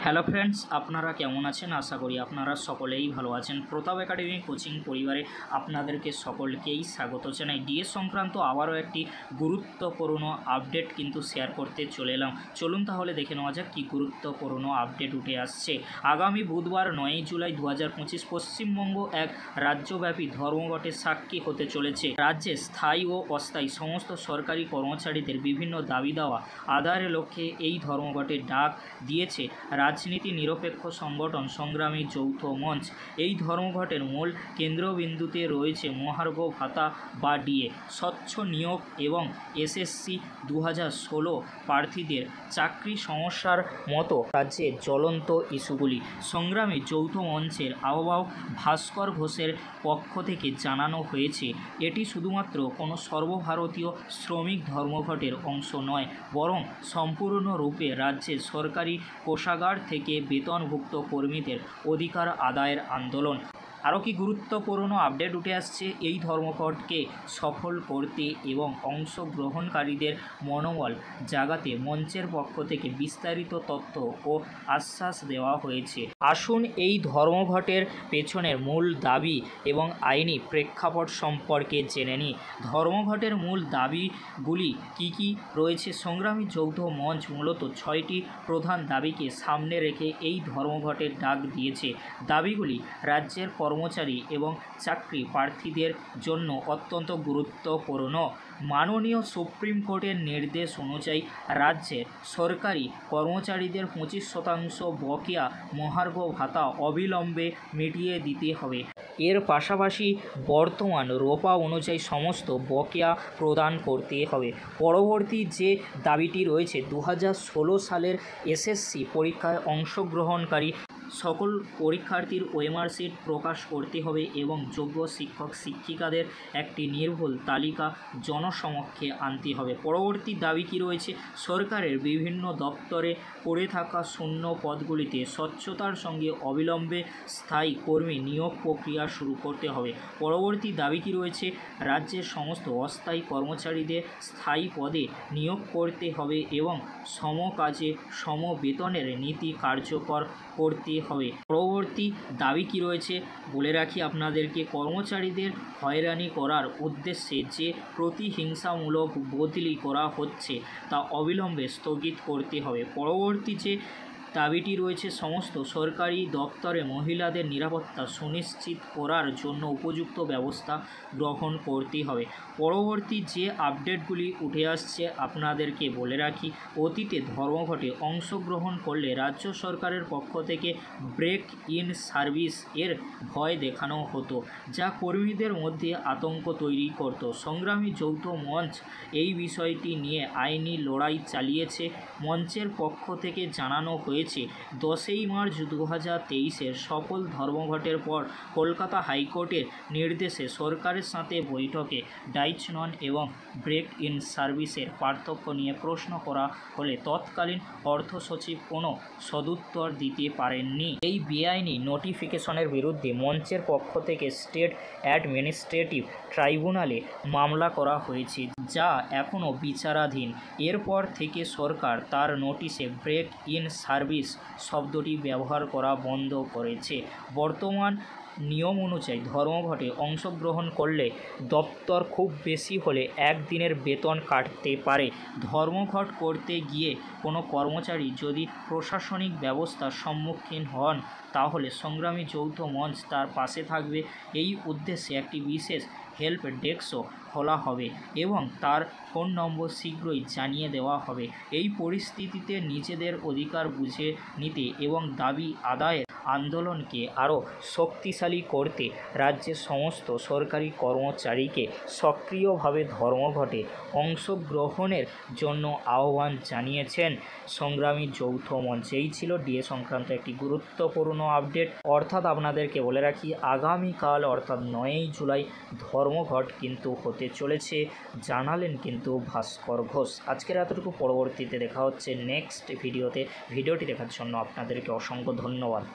Hello friends, আপনারা কেমন আছেন? আশা করি আপনারা সকলেই ভালো আছেন। প্রতাপ একাডেমি কোচিং পরিবারে আপনাদেরকে সকলকেই স্বাগত জানাই। ডিএস সংক্রান্ত আবারও একটি গুরুত্বপূর্ণ আপডেট কিন্তু শেয়ার করতে চলে এলাম। চলুন তাহলে দেখে নেওয়া যাক কী গুরুত্বপূর্ণ আপডেট উঠে আসছে। আগামী বুধবার 9 জুলাই 2025 পশ্চিমবঙ্গ এক রাজ্যব্যাপী ধর্মঘটের সাক্ষী হতে চলেছে। রাজ্যে স্থায়ী ও অস্থায়ী সমস্ত সরকারি কর্মচারীদের বিভিন্ন দাবি দেওয়া আদায়ের লক্ষ্যে এই ধর্মঘটের ডাক দিয়েছে রাজনীতি নিরপেক্ষ সংগঠন সংগ্রামী যৌথ মঞ্চ। এই ধর্মঘটের মূল কেন্দ্রবিন্দুতে রয়েছে মহার্ঘ ভাতা বা ডিএ, স্বচ্ছ নিয়োগ এবং এসএসসি 2016 প্রার্থীদের চাকরি সমস্যার মতো রাজ্যের জ্বলন্ত ইস্যুগুলি। সংগ্রামী যৌথ মঞ্চের আহ্বায়ক ভাস্কর ঘোষের পক্ষ থেকে জানানো হয়েছে, এটি শুধুমাত্র কোনো সর্বভারতীয় শ্রমিক ধর্মঘটের অংশ নয়, বরং সম্পূর্ণরূপে রাজ্যের সরকারি কোষাগার থেকে বেতনভুক্ত কর্মীদের অধিকার আদায়ের আন্দোলন। আরও কি গুরুত্বপূর্ণ আপডেট উঠে আসছে, এই ধর্মঘটকে সফল করতে এবং অংশগ্রহণকারীদের মনোবল জাগাতে মঞ্চের পক্ষ থেকে বিস্তারিত তথ্য ও আশ্বাস দেওয়া হয়েছে। আসুন এই ধর্মঘটের পেছনের মূল দাবি এবং আইনি প্রেক্ষাপট সম্পর্কে জেনে নিই। ধর্মঘটের মূল দাবিগুলি কি কি রয়েছে? সংগ্রামী যৌথ মঞ্চ মূলত 6টি প্রধান দাবিকে সামনে রেখে এই ধর্মঘটের ডাক দিয়েছে। দাবিগুলি রাজ্যের কর্মচারী এবং চাকরি প্রার্থীদের জন্য অত্যন্ত গুরুত্বপূর্ণ। মাননীয় সুপ্রিম কোর্টের নির্দেশ অনুযায়ী রাজ্যের সরকারি কর্মচারীদের 25% বকেয়া মহার্ঘ ভাতা অবিলম্বে মিটিয়ে দিতে হবে। এর পাশাপাশি বর্তমান রোপা অনুযায়ী সমস্ত বকেয়া প্রদান করতে হবে। পরবর্তী যে দাবিটি রয়েছে, 2016 সালের এসএসসি পরীক্ষায় অংশগ্রহণকারী সকল পরীক্ষার্থীর ওএমআর শিট প্রকাশ করতে হবে এবং যোগ্য শিক্ষক শিক্ষিকাদের একটি নির্ভুল তালিকা জনসমক্ষে আনতে হবে। পরবর্তী দাবি কি রয়েছে? সরকারের বিভিন্ন দপ্তরে পড়ে থাকা শূন্য পদগুলিতে স্বচ্ছতার সঙ্গে অবিলম্বে স্থায়ী কর্মী নিয়োগ প্রক্রিয়া শুরু করতে হবে। পরবর্তী দাবি কি রয়েছে? রাজ্যের সমস্ত অস্থায়ী কর্মচারীদের স্থায়ী পদে নিয়োগ করতে হবে এবং সমকাজে সমবেতনের নীতি কার্যকর করতে হবে। পরবর্তী দাবি কি রয়েছে বলে রাখি আপনাদেরকে, কর্মচারীদের হয়রানি করার উদ্দেশ্যে যে প্রতিহিংসামূলক বদলি করা হচ্ছে তা অবিলম্বে স্থগিত করতে হবে। পরবর্তী যে দাবিটি রয়েছে, সমস্ত সরকারি দপ্তরে মহিলাদের নিরাপত্তা সুনিশ্চিত করার জন্য উপযুক্ত ব্যবস্থা গ্রহণ করতে হবে। পরবর্তী যে আপডেটগুলি উঠে আসছে আপনাদেরকে বলে রাখি, অতীতে ধর্মঘটে অংশগ্রহণ করলে রাজ্য সরকারের পক্ষ থেকে ব্রেক ইন সার্ভিস এর ভয় দেখানো হতো, যা কর্মীদের মধ্যে আতঙ্ক তৈরি করত। সংগ্রামী যৌথ মঞ্চ এই বিষয়টি নিয়ে আইনি লড়াই চালিয়েছে। মঞ্চের পক্ষ থেকে জানানো হয়েছে, 10ই মার্চ 2023 সকল ধর্মঘটের পর কলকাতা হাইকোর্টের নির্দেশে সরকারের সাথে বৈঠকে ডাইচ নন এবং ব্রেক ইন সার্ভিসের পার্থক্য নিয়ে প্রশ্ন করা হলে তৎকালীন অর্থ সচিব কোনো সদুত্তর দিতে পারেননি। এই বেআইনি নোটিফিকেশনের বিরুদ্ধে মঞ্চের পক্ষ থেকে স্টেট অ্যাডমিনিস্ট্রেটিভ ট্রাইব্যুনালে মামলা করা হয়েছে, যা এখনও বিচারাধীন। এরপর থেকে সরকার তার নোটিশে ব্রেক ইন সার্ভিস শব্দটি ব্যবহার করা বন্ধ করেছে। বর্তমান নিয়ম অনুযায়ী ধর্মঘটে অংশগ্রহণ করলে দপ্তর খুব বেশি হলে 1 দিনের বেতন কাটতে পারে। ধর্মঘট করতে গিয়ে কোনো কর্মচারী যদি প্রশাসনিক ব্যবস্থার সম্মুখীন হন, তাহলে সংগ্রামী যৌথ মঞ্চ তার পাশে থাকবে। এই উদ্দেশ্যে একটি বিশেষ হেল্প ডেস্কও খোলা হবে এবং তার ফোন নম্বর শীঘ্রই জানিয়ে দেওয়া হবে। এই পরিস্থিতিতে নিজেদের অধিকার বুঝে নিতে এবং দাবি আদায়ের আন্দোলনকে আরও শক্তিশালী করতে রাজ্যের সমস্ত সরকারি কর্মচারীকে সক্রিয়ভাবে ধর্মঘটে অংশগ্রহণের জন্য আহ্বান জানিয়েছেন সংগ্রামী যৌথ মঞ্চ। এই ছিল ডিএ সংক্রান্ত একটি গুরুত্বপূর্ণ আপডেট। অর্থাৎ আপনাদেরকে বলে রাখি, আগামীকাল অর্থাৎ 9ই জুলাই ধর্মঘট কিন্তু হতে চলেছে, জানালেন কিন্তু ভাস্কর ঘোষ। আজকের এতটুকু, পরবর্তীতে দেখা হচ্ছে নেক্সট ভিডিওতে। ভিডিওটি দেখার জন্য আপনাদেরকে অসংখ্য ধন্যবাদ।